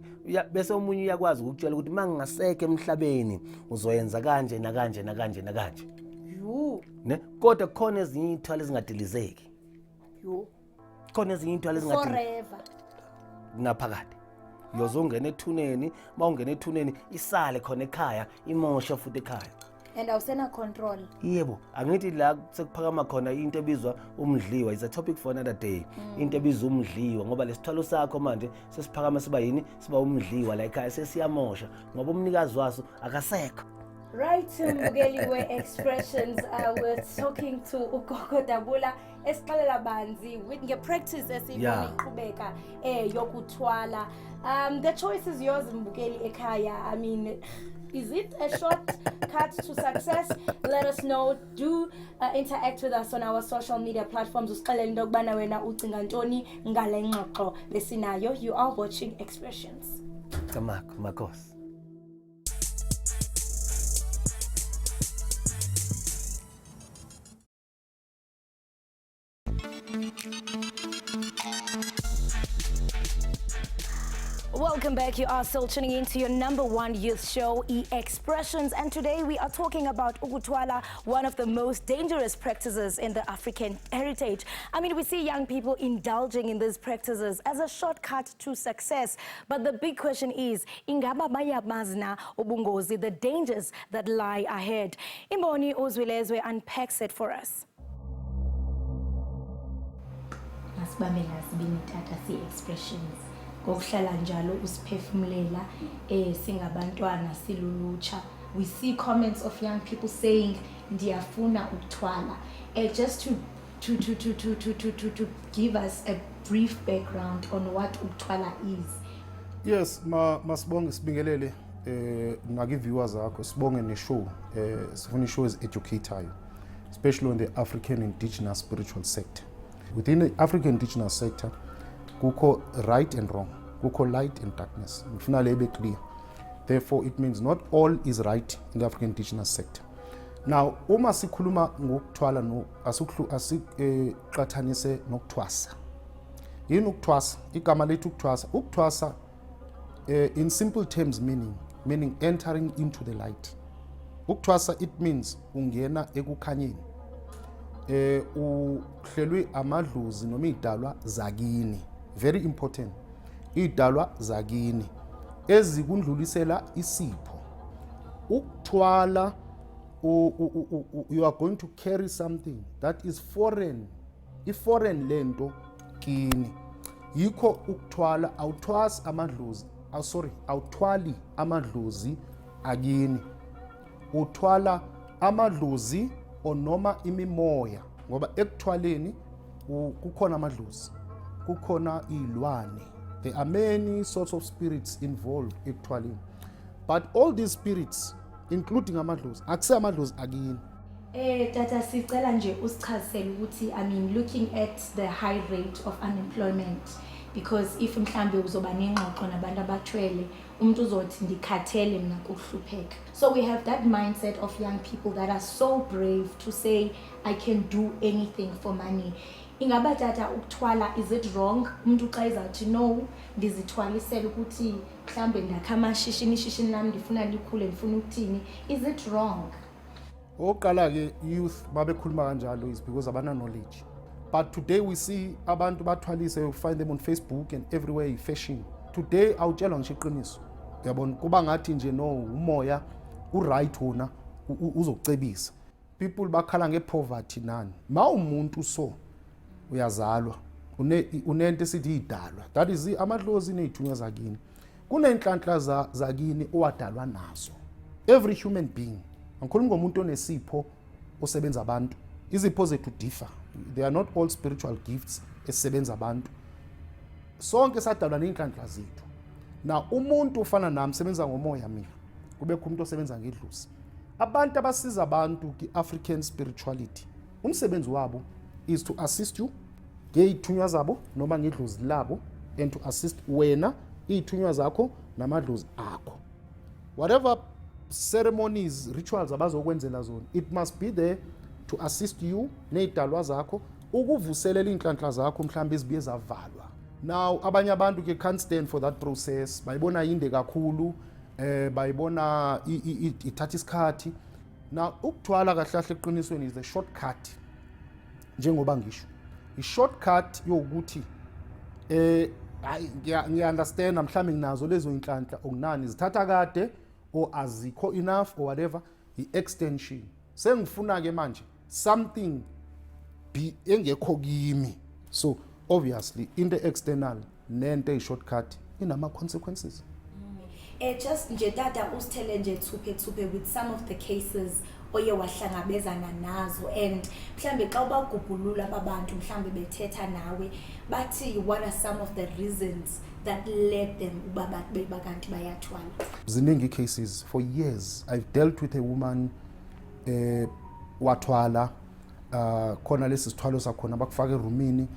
Bese umunye uyakwazi ukutshela ukuthi mangingaseke emhlabeni uzoyenza kanje nakanje nakanje nakanje. Yo. Ne? Kodwa khona ezinye ithwala ezingadilizeki. Yo. Khona ezinye ithwala forever. Ngaphakade. Yozongena ethuneni, mawungena ethuneni isale khona ekhaya, imosha futhi ekhaya. And awusena control. Yebo, angithi la sekuphakama khona into ebizwa umdliwa. Is a topic for another day. Into ebizwa umdliwa ngoba lesithwalo sakho manje sesiphakama siba yini? Siba umdliwa la ekhaya sesiyamosha ngoba umnikazi waso akasekho. Right, Mbukeli we-expressions. We're talking to Ukuthwala esixelela banzi with nge-practice esiyibona iqhubeka yokuthwala. The choice is yours, Mbukeli ekhaya. I mean, is it a shortcut to success? Let us know. Do interact with us on our social media platforms. Usixelele into yokubana wena ucinga ntoni ngale ngxoxo lesinayo. You are watching Expressions. Tamako, makos. Welcome back. You are still tuning into your #1 youth show, E-Expressions, and today we are talking about Ukuthwala, one of the most dangerous practices in the African heritage. I mean, we see young people indulging in these practices as a shortcut to success. But the big question is, ingaba bayamazna ubungozi, the dangers that lie ahead? Imboni Ozwilezwe unpacks it for us. Masibambela sibini tata si-Expressions. Ngokuhlala njalo usiphefumulela singabantwana silulutsha. We see comments of young people saying ndiyafuna ukuthwala. Just to give us a brief background on what ukuthwala is. Yes, masibonge sibingelele naki-viewers akho sibonge ne-show sifuna i-show ezi-educatayo, especially on the African indigenous spiritual sector. Within the African indigenous sector kukho right and wrong, kukho light and darkness, ngifuna le ibe clear. Therefore it means not all is right in the African indigenous sector. Now uma sikhuluma ngokuthwala no asiqathanise nokuthwasa. Yini ukuthwasa? Igama lethu ukuthwasa. Ukuthwasa in simple terms meaning entering into the light. Ukuthwasa it means ungena ekukhanyeni. Uhlelwe amadlozi noma idalwa zakini. Very important. Idalwa zakini ezikundlulisela isipho. Ukuthwala you are going to carry something that is foreign. I-foreign lento kini. Yikho ukuthwala awuthwasi amadlozi. Awuthwali amadlozi akini. Uthwala amadlozi onoma imimoya ngoba ekuthwaleni kukhona amadlozi, kukhona ilwane. There are many sorts of spirits involved ekuthwaleni. But all these spirits including amadlozi akuse amadlozi akini. Tata sicela nje usichazisele ukuthi looking at the high rate of unemployment, because if mhlambe uzoba nengxoxo nabantu abathwele umuntu uzothi ndikhathele mina kuhlupheka. So we have that mindset of young people that are so brave to say I can do anything for money. Ingaba tata ukuthwala, is it wrong? Umuntu xa ezathi no ndizithwalisela ukuthi mhlambe ndakha amashishini lami ndifuna likhule ndifuna ukuthini, is it wrong? Oqala ke youth babekhuluma kanjalo is because abana knowledge. But today we see abantu bathwalise, you find them on Facebook and everywhere fashion. Today awutshelwa ngisho iqiniso. Uyabona kuba ngathi nje no umoya uright wona uzokucebisa. People bakhala ngepoverty nani. Ma umuntu so uyazalwa unento esithi idalwa. That is amadlozi nezithunywa zakini. Kunenhlanhla zakini owadalwa nazo. Every human being. Angikhulumi ngomuntu onesipho osebenza abantu. Izipho zethu differ. They are not all spiritual gifts esebenza abantu. Sonke sadalwa nenhlanhla zethu. Now umuntu ufana nami sebenza ngomoya mina. Kubekho umuntu osebenza ngedlozi. Abantu abasiza abantu ki-African spirituality. Umsebenzi wabo is to assist you ngezithunywa zabo noma ngedlozi labo, and to assist wena izithunywa zakho namadlozi akho. Whatever ceremonies, rituals abazokwenzela zona, it must be there to assist you nezidalwa zakho ukuvuselela inhlanhla zakho mhlawumbe ezibiye zavalwa. Now abanye abantu ke can't stand for that process, bayibona yinde kakhulu, bayibona ithatha isikhathi. Now ukuthwala kahle kahle eqinisweni is the shortcut. Njengoba ngisho i-shortcut yokuthi ngiya-understand mhlawumbe nginazo lezo inhlanhla okunani zithatha kade or azikho enough or whatever, i-extension. Sengifuna ke manje something engekho kimi. So obviously in the external nento eyi-shortcut inama consequences. Just nje tata usithele nje thuphe with some of the cases oye wahlangabezana nazo, and mhlambe xa ubagubhulula ababantu mhlambe bethetha nawe bathi what are some of the reasons that led them uba bakanti bayathwala? Ziningi cases. For years I've dealt with a woman wathwala khona lesi sithwalo sakhona bakufaka erumini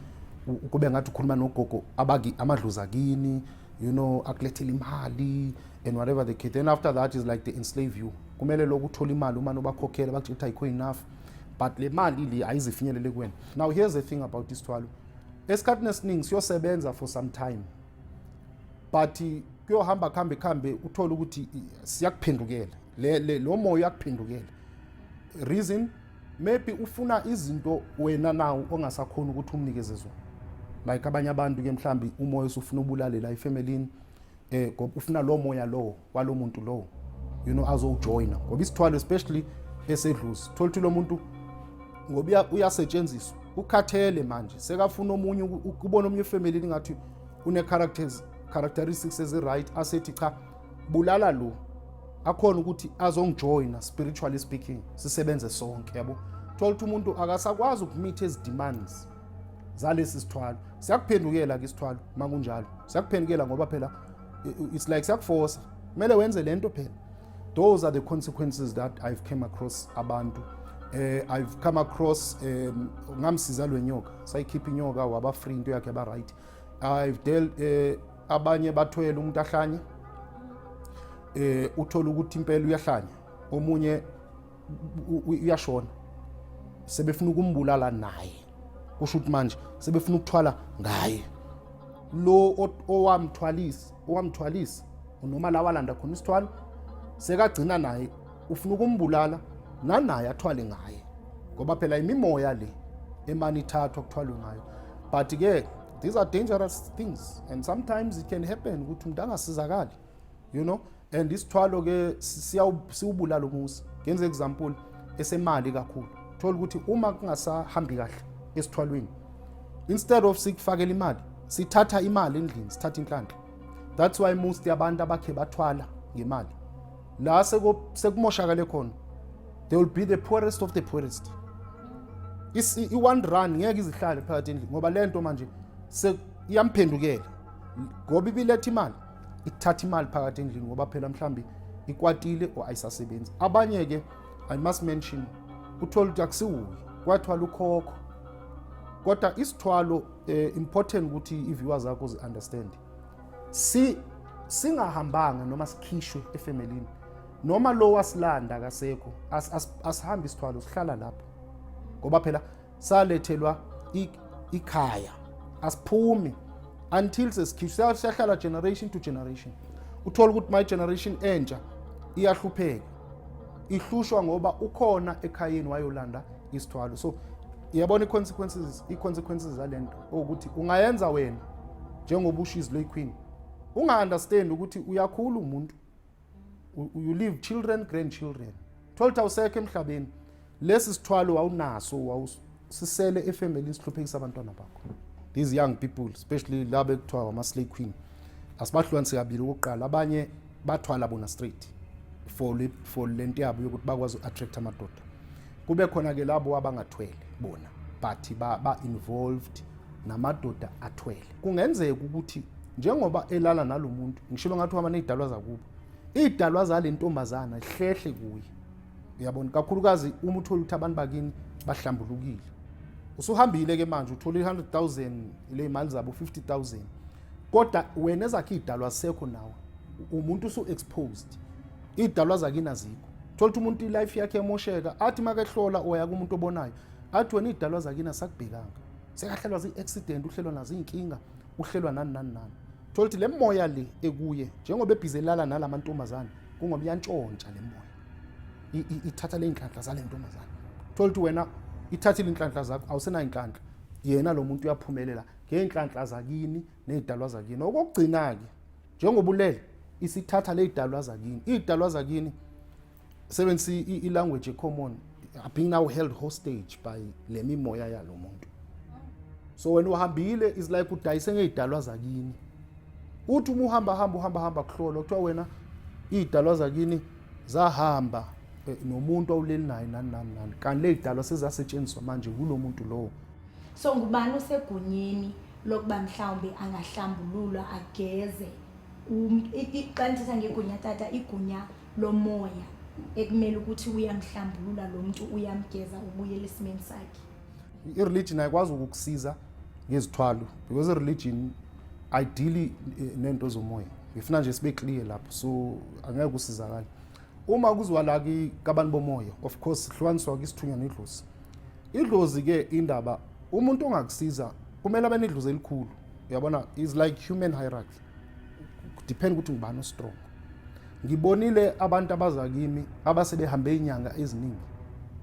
kube ngathi ukhuluma nogogo abaki amadlozi akini, you know, akulethela imali and whatever the case. Then after that is like they enslave you. Kumele lokhu uthola imali uma nobakhokhela bakuthi ayikho enough, but le mali le ayizifinyelele kuwena. Now here's the thing about isithwalo. Esikhathini esiningi siyosebenza for some time, but kuyohamba khambe uthola ukuthi siyakuphendukela lo moya uyakuphendukela. Reason maybe ufuna izinto wena nawo ongasakhona ukuthi umnikeze zona. Like abanye abantu ke mhlambi umoya usufuna ubulale la ifamily ngoba ufuna lo moya lo walo muntu lo, you know, azojoina ngoba isithwalo especially esedluzi thola ukuthi lo muntu ngoba uyasetshenziswa ukhathele manje sekafuna omunye ukubona omunye ifamily ngathi une characteristics ezi right, asethi cha bulala lo akhona ukuthi azongijoina spiritually speaking, sisebenze sonke yabo. Thola ukuthi umuntu akasakwazi ukumeet ezi demands zalesi sithwalo. Siyakuphendukela ke isithwalo makunjalo, siyakuphendukela ngoba phela it's like siyakuforce kumele wenze lento phela. Those are the consequences that I've came across abantu. I've come across ngamsiza lwenyoka sayikhipha inyoka waba free into yakhe ba right. I've dealt abanye bathwele umuntu ahlanye uthola ukuthi impela uyahlanya omunye uyashona sebefuna ukumbulala naye kusho ukuthi manje sebefuna ukuthwala ngaye lo owamthwalisa noma la walanda khona isithwalo sekagcina naye ufuna ukumbulala nanaye athwale ngaye ngoba phela imimoya le emani ithathwa kuthwalwe ngayo. But ke these are dangerous things and sometimes it can happen ukuthi umuntu angasizakali, you know, and isithwalo ke siwubulala umusa. Ngenze example esemali kakhulu thola ukuthi uma kungasahambi kahle esithwalweni, instead of sikufakela imali sithatha imali endlini sithatha inhlanhla. That's why most yabantu abakhe bathwala ngemali la sekumoshakale khona, they will be the poorest of the poorest. I-one rand ngeke izihlale phakathi endlini ngoba lento manje iyamphindukela ngoba ibiletha imali ithatha imali phakathi endlini ngoba phela mhlambi ikwatile or ayisasebenzi. Abanye ke I must mention uthola ukuthi akusiwuyi kwathwala ukhokho kodwa isithwalo important ukuthi i-viewers zakho zi understand singahambanga noma sikhishwe efamilini noma lo wasilanda akasekho asihambi isithwalo sihlala lapho ngoba phela salethelwa ikhaya asiphumi until sesikhishwe siyahlala generation to generation. Uthola ukuthi my generation entsha iyahlupheka ihlushwa ngoba ukhona ekhayeni wayolanda isithwalo. So iyabona i-consequences zalento ukuthi ungayenza wena njengoba ushizi lo queen unga-understand ukuthi uyakhula umuntu, you leave children, grandchildren. Thola ukuthi awusekho emhlabeni lesi sithwalo wawunaso sisele efamilini sihluphekisa abantwana bakho. These young people especially laba ekuthiwa ama-slay queen asibahlukanise kabili. Okokuqala abanye bathwala bona straight for lento yabo yokuthi bakwazi u-attract amadoda. Kube khona ke labo abangathwele bona but ba-involved namadoda athwele. Kungenzeka ukuthi njengoba elala nalomuntu ngishilo ngathi wama nezidalwa zakubo idalwa zale ntombazana hlehle kuye, uyabona kakhulukazi uma uthola ukuthi abantu bakini bahlambulukile usuhambile ke manje uthola 100,000 ile imali zabo 50,000 kodwa wena ezakhe idalwa sekho nawe umuntu usu exposed idalwa zakini azikho. Thola ukuthi umuntu ilife yakhe emosheka athi makehlola oya kumuntu obonayo athi wena idalwa zakini asakubhekanga sekahlelwa zi-accident uhlelwa nazo inkinga uhlelwa nani. Thola ukuthi le moya le ekuye njengoba ebhizelala nalamantombazana kungoba iyantshontsha le moya ithatha le inhlanhla zale ntombazana. Thola ukuthi wena ithathile inhlanhla zakho awusena inhlanhla yena lo muntu uyaphumelela ngeenhlanhla zakini nezidalwa zakini. Okugcina ke njengoba ulele isithatha le idalwa zakini idalwa zakini sebenzisa i-language common being now held hostage by le mimoya yalo muntu. So when uhambile is like udayise ngezidalwa zakini uthi uma uhamba kuhlola kuthiwa wena idalwa zakini zahamba nomuntu awuleli naye nani kanti le idalwa sezasetshenziswa manje kulo muntu lowo. So ngubani usegunyeni lokuba mhlawumbe angahlambululwa ageze iqandisa ngegunya tata igunya lomoya ekumele ukuthi uyamhlambulula lo muntu uyamgeza ubuyele esimeni sakhe. I-religion ayikwazi ukukusiza ngezithwalo because i-religion ideally nento zomoya ngifuna nje sibe clear lapho so angeke kusizakala. Uma kuzwa la kabantu bomoya of course hlukaniswa isithunywa nedlozi. Idlozi ke indaba umuntu ongakusiza kumele abe nedlozi elikhulu, uyabona is like human hierarchy depend ukuthi ngibani ostrong. Ngibonile abantu abazakimi abasebehambe inyanga eziningi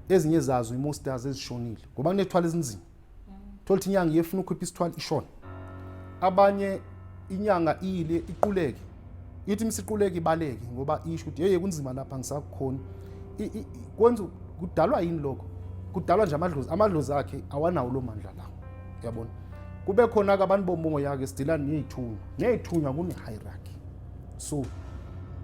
ezinye zazo imosters ezishonile ngoba kunethwala ezinzima. Thola ukuthi inyanga yefuna ukhipha isithwala ishona. Abanye inyanga ile iquleke ithi msiquleke ibaleke ngoba isho ukuthi yeye kunzima lapha ngisakhona kwenza kudalwa yini lokho kudalwa nje amadlozi akhe awanawo lo mandla lawo, uyabona. Kube khona ke abantu bomoya ke sidilana nezithunywa kune hierarchy. So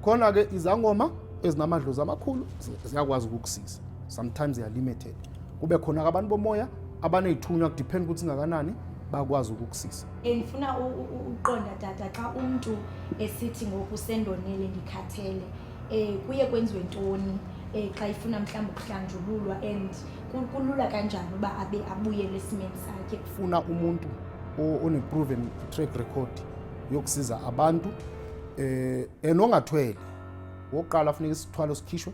khona ke izangoma ezinamadlozi amakhulu ziyakwazi ukukusiza, sometimes they are limited. Kube khona abantu bomoya abanezithunywa kudepend ukuthi singakanani bakwazi ukukusiza. Ngifuna uqonda tata xa umuntu esithi ngoku sendonele ndikhathele kuye kwenziwe ntoni xa ifuna mhlawumbe ukuhlanjululwa and kulula kanjani uba abuyele esimeni sakhe. Funa umuntu one-proven track record yokusiza abantu ongathwele. Wokuqala funeka isithwalo sikhishwe.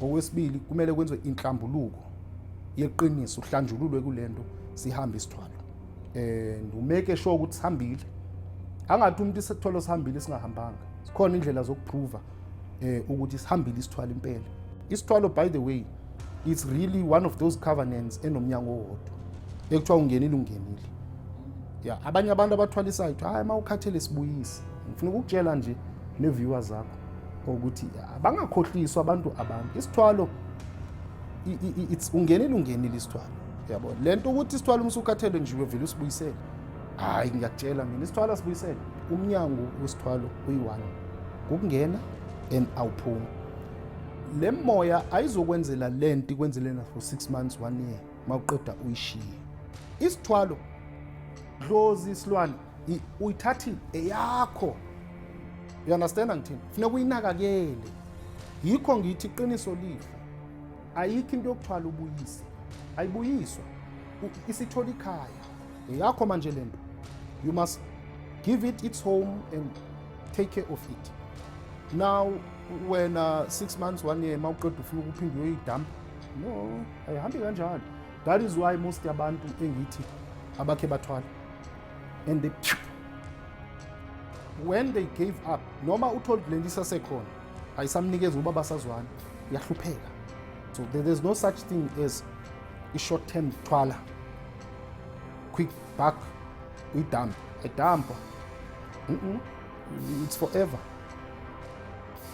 Okwesibili kumele kwenziwe inhlambuluko yeqiniso, uhlanjululwe kulento sihambe isithwalo. Umeke sure ukuthi sihambile. Angathi umuntu isithwalo sihambile singahambanga. Sikhona indlela zokuprova ukuthi sihambile isithwalo impela. Isithwalo, by the way, it's really one of those covenants enomnyango owodwa ekuthiwa ungenile. Yeah, abanye abantu abathwalisayo hayi mawukhathele sibuyise. Ngifuna ukukutshela nje neviewers zakho ukuthi abangakhohliswa abantu. Isithwalo it's ungenile isithwalo. Yabo lento ukuthi isithwalo umsukhathele nje uvela usibuyisele. Hayi ngiyakutshela mina isithwalo sibuyisele. Umnyango wesithwalo uyi1 ukungena and awuphumi. Le moya ayizokwenzela lento ikwenzelena for 6 months 1 year mawuqeda uyishiye. Isithwalo dlozi isilwane uyithathile eyakho. You understand ngithini? Funeka uyinakakele. Yikho ngithi iqiniso lifa. Ayikho into yokuthwala ubuyise. Ayibuyiswa. Isithola ikhaya. Eyakho manje lento. You must give it its home and take care of it. Now when 6 months 1 year mawuqeda ufuna ukuphinde uyidampa. No, ayihambi kanjalo. That is why most yabantu engithi abakhe bathwala and when they gave up, noma uthole le nto isasekhona ayisamnikeza ubaba sazwana yahlupheka. So there's no such thing as a short term thwala, quick back uyidampa edampa. It's forever.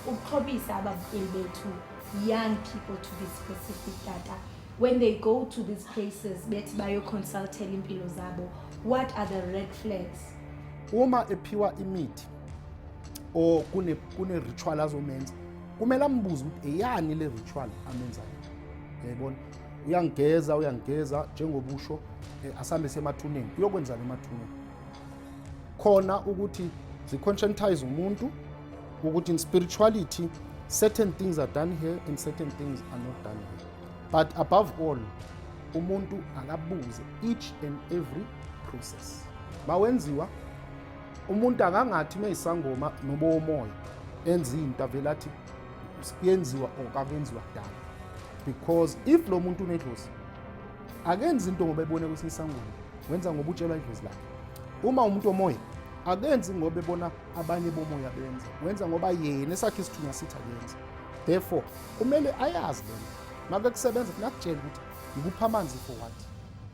Ukuxhobisa ababukeli bethu, young people to be specific data, when they go to these places bethi bayoconsultela impilo zabo, what are the red flags? Uma ephiwa imithi or kune ritual azomenza, kumele ambuze ukuthi eyani le ritual amenzayo. Yayibona, uyangeza njengobusho asambe semathuneni uyokwenza emathuneni. Khona ukuthi ziconscientize umuntu ukuthi in spirituality certain things are done here and certain things are not done here. But above all, umuntu akabuze each and every process. Mawenziwa umuntu akangathi mayisangoma nobomoya enza into avelathi siyenziwa okakenziwa kudala. Because if lo muntu unedlozi akenzi into ngoba ebone kusisangoma, wenza ngoba utshelwa idlozi lakhe. Uma umuntu omoya akenzi ngoba ebona abanye bomoya benza, wenza ngoba yena esakhe isithunywa sithi akenza. Therefore kumele ayazi lento. Maka kusebenza nakutshela ukuthi ngikupha amanzi for what.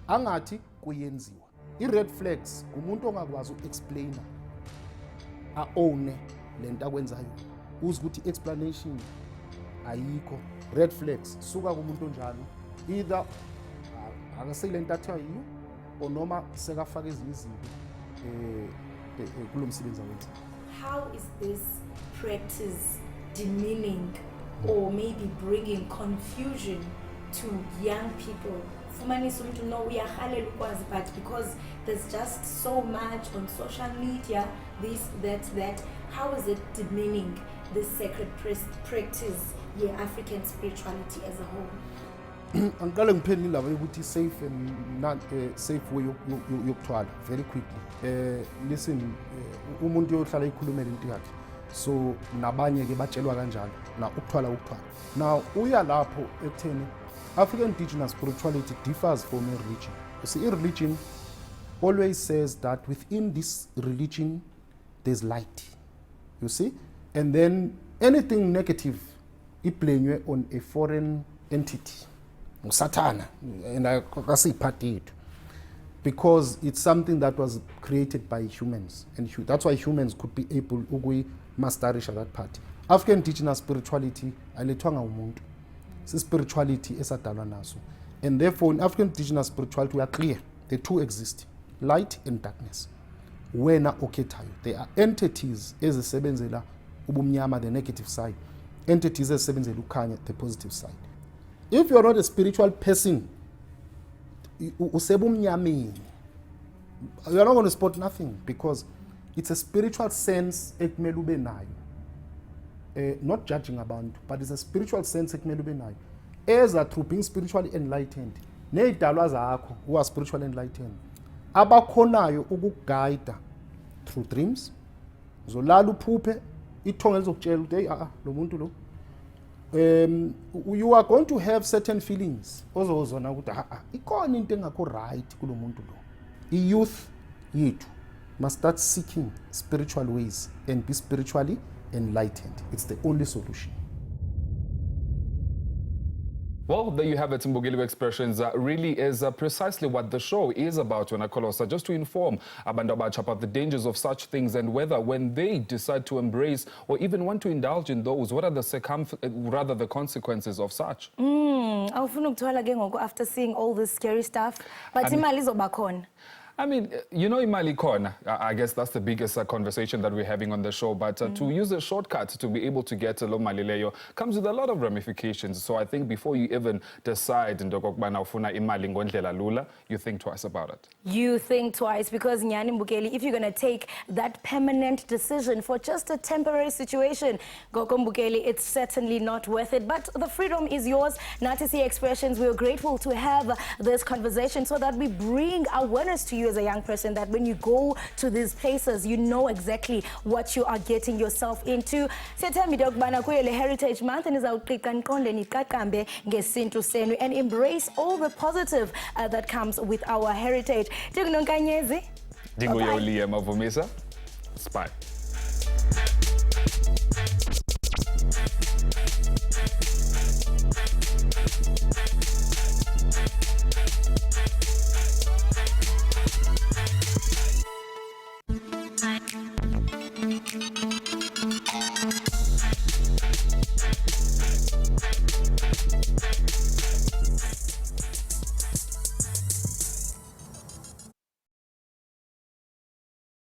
Angathi kuyenziwa. I-red flags umuntu ongakwazi uexplainer aone lento akwenzayo. Uze ukuthi explanation ayikho. Red flags suka kumuntu onjalo. Either akasele lento athiwa yiyo or noma sekafaka ezinye izinto kulo msebenzi awenza. How is this practice demeaning or maybe bringing confusion to young people? Fumanisa umuntu no uyahalela ukwazi, but because there's just so much on social media, this, that, how is it demeaning this sacred practice, African spirituality as a whole? Angiqale ngiphendule indaba yokuthi safe and not safe way yokuthwala very quickly. Listen, umuntu uyohlala ikhulumela into yakhe. So nabanye ke batshelwa kanjalo na ukuthwala. Now uya lapho ekutheni African indigenous spirituality differs from a religion. You see, a religion always says that within this religion there's light. You see? And then anything negative it blamed on a foreign entity. Satana, and I say party, because it's something that was created by humans, and that's why humans could be able to masterish that party. African indigenous spirituality, it's spirituality esadalwa naso, and therefore in African indigenous spirituality we are clear the two exist, light and darkness. Wena okhethayo, there are entities ezisebenzela ubumnyama, the negative side, entities ezisebenzela ukhanya, the positive side. If you're not a spiritual person, usebumnyameni, You are not going to spot nothing because it's a spiritual sense ekumele ube nayo. Not judging abantu, but it's a spiritual sense ekumele ube nayo. As a through being spiritually enlightened, ney'dalwa zakho who are spiritually enlightened, abakhonayo ukuguide through dreams. Zolala uphuphe, ithonga lizokutshela ukuthi hey lo muntu lo. You are going to have certain feelings. Ozozona ukuthi ikhona into engakho right kulo muntu lo. I-youth yethu must start seeking spiritual ways and be spiritually enlightened. It's the only solution. Well, there you have it, Mbugeliwe Expressions. Really is precisely what the show is about, when I call us, just to inform abantu abatsha about the dangers of such things and whether when they decide to embrace or even want to indulge in those, what are the consequences of such? Awufuna ukuthwala ke ngoku after seeing all this scary stuff, but imali izoba khona. I mean, you know, imali khona. I guess that's the biggest conversation that we're having on the show. But to use a shortcut to be able to get lo mali leyo comes with a lot of ramifications. So I think before you even decide into okokubana ufuna imali ngondlela lula, you think twice about it. You think twice because Nyani Mbukeli, if you're going to take that permanent decision for just a temporary situation, Goko Mbukeli, it's certainly not worth it. But the freedom is yours. Natisi Expressions, we're grateful to have this conversation so that we bring awareness to you as a young person, that when you go to these places, you know exactly what you are getting yourself into. Heritage Month and embrace all the positive that comes with our heritage. Dingo Mavomisa. Spy.